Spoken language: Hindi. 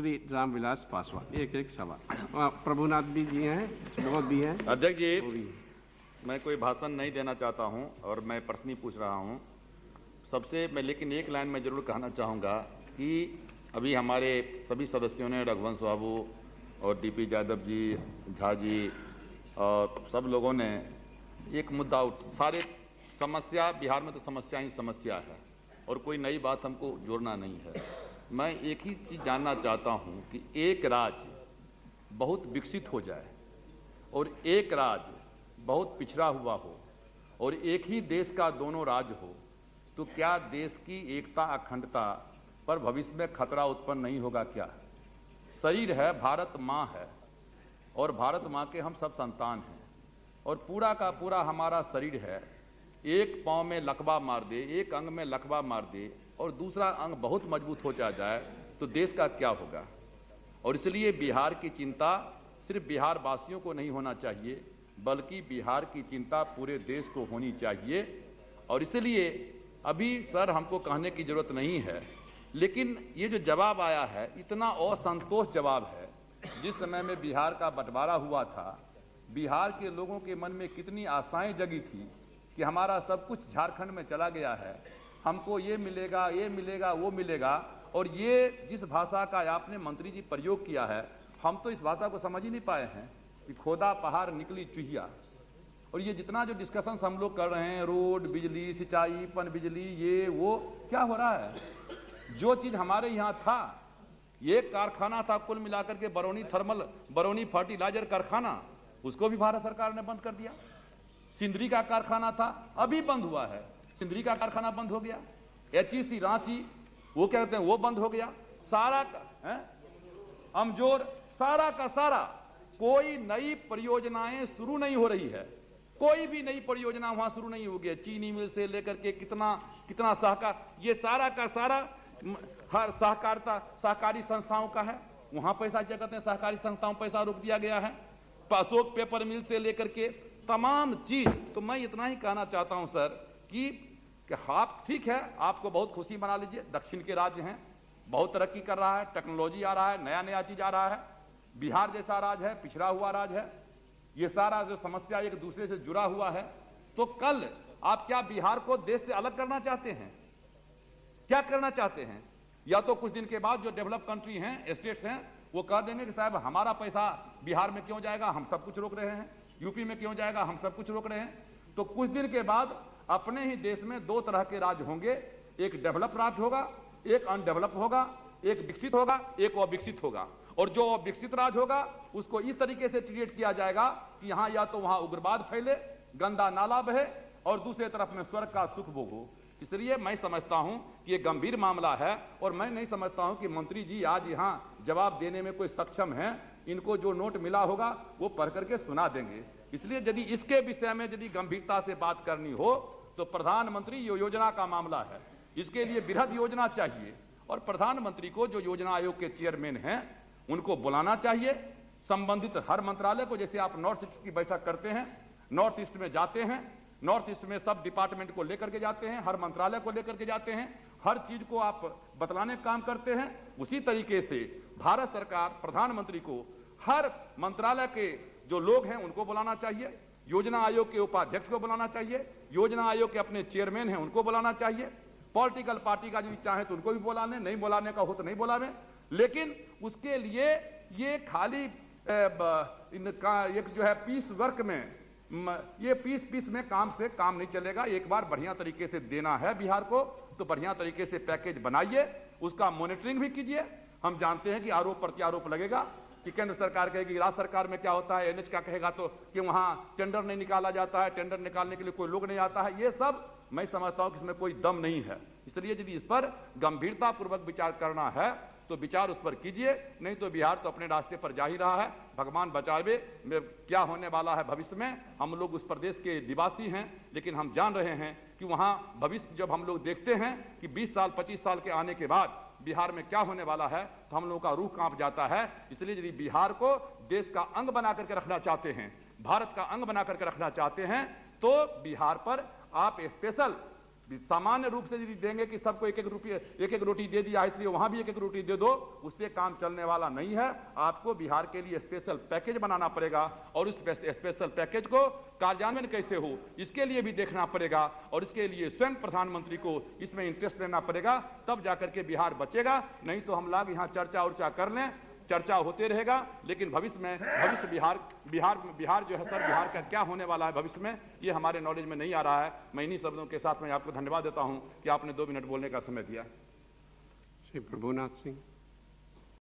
श्री रामविलास पासवान। एक सवाल। प्रभुनाथ जी हैं, सुबोध भी हैं। अध्यक्ष जी, मैं कोई भाषण नहीं देना चाहता हूं और मैं प्रश्न ही पूछ रहा हूं सबसे। मैं लेकिन एक लाइन में जरूर कहना चाहूँगा कि अभी हमारे सभी सदस्यों ने, रघुवंश बाबू और डीपी यादव जी, झा जी और सब लोगों ने एक मुद्दा सारे समस्या, बिहार में तो समस्या ही समस्या है और कोई नई बात हमको जोड़ना नहीं है। मैं एक ही चीज़ जानना चाहता हूं कि एक राज्य बहुत विकसित हो जाए और एक राज्य बहुत पिछड़ा हुआ हो और एक ही देश का दोनों राज्य हो, तो क्या देश की एकता अखंडता पर भविष्य में खतरा उत्पन्न नहीं होगा? क्या शरीर है, भारत माँ है और भारत माँ के हम सब संतान हैं और पूरा का पूरा हमारा शरीर है। एक पाँव में लकवा मार दे, एक अंग में लकवा मार दे और दूसरा अंग बहुत मजबूत हो जाए तो देश का क्या होगा? और इसलिए बिहार की चिंता सिर्फ बिहार वासियों को नहीं होना चाहिए, बल्कि बिहार की चिंता पूरे देश को होनी चाहिए। और इसलिए अभी सर हमको कहने की जरूरत नहीं है, लेकिन ये जो जवाब आया है इतना असंतोष जवाब है। जिस समय में बिहार का बंटवारा हुआ था, बिहार के लोगों के मन में कितनी आशाएं जगी थी कि हमारा सब कुछ झारखंड में चला गया है, हमको ये मिलेगा, ये मिलेगा, वो मिलेगा। और ये जिस भाषा का आपने मंत्री जी प्रयोग किया है, हम तो इस भाषा को समझ ही नहीं पाए हैं कि खोदा पहाड़ निकली चूहिया। और ये जितना जो डिस्कशन हम लोग कर रहे हैं, रोड, बिजली, सिंचाई, पन बिजली, ये वो क्या हो रहा है? जो चीज हमारे यहाँ था, ये कारखाना था कुल मिलाकर के बरौनी फर्टिलाइजर कारखाना, उसको भी भारत सरकार ने बंद कर दिया। सिंदरी का कारखाना था, अभी बंद हुआ है, सिंदरी का कारखाना बंद हो गया। HEC रांची, वो कहते हैं वो बंद हो गया। सारा का अमजोर, सारा का सारा, कोई नई परियोजनाएं शुरू नहीं हो रही है, कोई भी नई परियोजना वहां शुरू नहीं हो गई। चीनी मिल से लेकर के कितना सहकार, ये सारा का सारा हर सहकारी संस्थाओं का है। वहां पैसा क्या कहते हैं, सहकारी संस्थाओं पैसा रोक दिया गया है। अशोक पेपर मिल से लेकर के तमाम चीज। तो मैं इतना ही कहना चाहता हूं सर कि आप ठीक है, आपको बहुत खुशी मना लीजिए, दक्षिण के राज्य हैं, बहुत तरक्की कर रहा है, टेक्नोलॉजी आ रहा है, नया चीज आ रहा है। बिहार जैसा राज्य है, पिछड़ा हुआ राज्य है, ये सारा जो समस्या एक दूसरे से जुड़ा हुआ है। तो कल आप क्या बिहार को देश से अलग करना चाहते हैं? क्या करना चाहते हैं? या तो कुछ दिन के बाद जो डेवलप कंट्री हैं, स्टेट्स हैं, वो कह देंगे कि साहब हमारा पैसा बिहार में क्यों जाएगा, हम सब कुछ रोक रहे हैं, यूपी में क्यों जाएगा, हम सब कुछ रोक रहे हैं। तो कुछ दिन के बाद अपने ही देश में दो तरह के राज्य होंगे, एक डेवलप राज्य होगा, एक अनडेवलप होगा, एक विकसित होगा, एक अविकसित होगा। और जो विकसित राज्य होगा उसको इस तरीके से ट्रीट किया जाएगा कि यहाँ या तो वहां उग्रवाद फैले, गंदा नाला बहे और दूसरे तरफ में स्वर्ग का सुख भोगो। इसलिए मैं समझता हूं कि ये गंभीर मामला है और मैं नहीं समझता हूं कि मंत्री जी आज यहाँ जवाब देने में कोई सक्षम है। इनको जो नोट मिला होगा वो पढ़ करके सुना देंगे। इसलिए यदि इसके विषय में यदि गंभीरता से बात करनी हो तो प्रधानमंत्री योजना का मामला है, इसके लिए बृहद योजना चाहिए और प्रधानमंत्री को जो योजना आयोग के चेयरमैन हैं उनको बुलाना चाहिए, संबंधित हर मंत्रालय को। जैसे आप नॉर्थ ईस्ट की बैठक करते हैं, नॉर्थ ईस्ट में जाते हैं, नॉर्थ ईस्ट में सब डिपार्टमेंट को लेकर के जाते हैं, हर मंत्रालय को लेकर के जाते हैं, हर चीज को आप बतलाने का काम करते हैं। उसी तरीके से भारत सरकार प्रधानमंत्री को हर मंत्रालय के जो लोग हैं उनको बुलाना चाहिए, योजना आयोग के उपाध्यक्ष को बुलाना चाहिए, योजना आयोग के अपने चेयरमैन हैं उनको बुलाना चाहिए, पॉलिटिकल पार्टी का जो चाहे तो उनको भी बुलाने, नहीं बुलाने का हो तो नहीं बुलाने। लेकिन उसके लिए ये खाली इनका एक जो है पीस वर्क में, ये पीस में काम से काम नहीं चलेगा। एक बार बढ़िया तरीके से देना है बिहार को तो बढ़िया तरीके से पैकेज बनाइए, उसका मॉनिटरिंग भी कीजिए। हम जानते हैं कि आरोप प्रत्यारोप लगेगा कि केंद्र सरकार कहेगी, राज्य सरकार में क्या होता है, NH का कहेगा तो कि वहां टेंडर नहीं निकाला जाता है, टेंडर निकालने के लिए कोई लोग नहीं आता है। ये सब मैं समझता हूं कि इसमें कोई दम नहीं है। इसलिए यदि इस पर गंभीरता पूर्वक विचार करना है तो विचार उस पर कीजिए, नहीं तो बिहार तो अपने रास्ते पर जा ही रहा है। भगवान बचावे में क्या होने वाला है भविष्य में। हम लोग उस प्रदेश के निवासी हैं, लेकिन हम जान रहे हैं कि वहां भविष्य जब हम लोग देखते हैं कि 20 साल 25 साल के आने के बाद बिहार में क्या होने वाला है तो हम लोगों का रूह कांप जाता है। इसलिए यदि बिहार को देश का अंग बना करके रखना चाहते हैं, भारत का अंग बना करके रखना चाहते हैं, तो बिहार पर आप स्पेशल सामान्य रूप से यदि देंगे कि सबको एक एक रोटी दे दिया इसलिए वहां भी एक एक रोटी दे दो, उससे काम चलने वाला नहीं है। आपको बिहार के लिए स्पेशल पैकेज बनाना पड़ेगा और उस स्पेशल पैकेज को कार्यान्वयन कैसे हो इसके लिए भी देखना पड़ेगा और इसके लिए स्वयं प्रधानमंत्री को इसमें इंटरेस्ट लेना पड़ेगा, तब जाकर के बिहार बचेगा। नहीं तो हम लोग यहाँ चर्चा उर्चा कर लें, चर्चा होते रहेगा, लेकिन भविष्य बिहार जो है सर, बिहार का क्या होने वाला है भविष्य में, ये हमारे नॉलेज में नहीं आ रहा है। मैं इन्हीं शब्दों के साथ मैं आपको धन्यवाद देता हूं कि आपने 2 मिनट बोलने का समय दिया। श्री प्रभुनाथ सिंह।